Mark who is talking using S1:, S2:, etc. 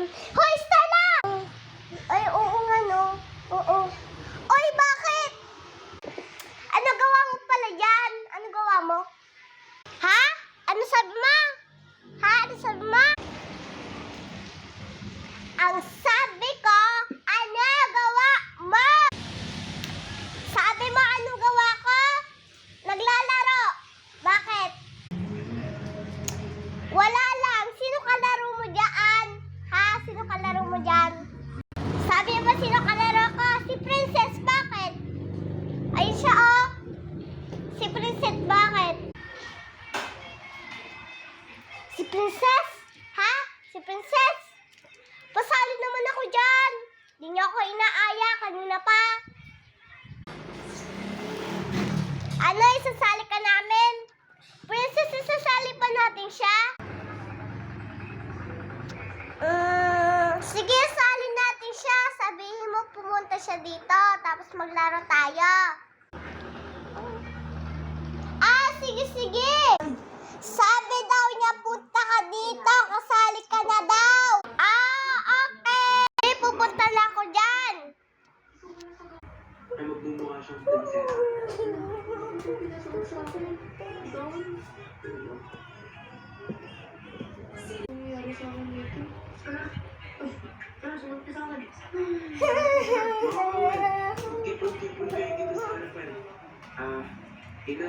S1: Hoy, Stella! Ay, oo nga, no? Oo. Oy, bakit? Ano gawa mo pala dyan? Ano gawa mo? Ha? Ano sabi mo? Ha? Ano sabi mo? Ang sabi ko, ano gawa mo? Sabi mo, ano gawa ko? Naglalaro. Bakit? Wala lang. Sino kalaro mo dyan? Ha? Sino kalaro mo dyan? Sabi mo, sino kalaro ko? Si Princess. Bakit? Ayun siya, oh. Si Princess, bakit? Si Princess? Ha? Si Princess? Pasali naman ako dyan. Di niyo ako inaaya. Kanina pa. Ano, isasali ka namin? Princess, isasali pa natin siya? Sige, salin natin siya. Sabihin mo, pumunta siya dito. Tapos maglaro tayo. Ah, sige, sige. Sabi daw niya, punta ka dito. Kasali ka na daw. Ah, okay. Pupunta na ako dyan.
S2: Ay, magmumukha siyang prinsesa. Ipon kayo kita sa harapan. Ina,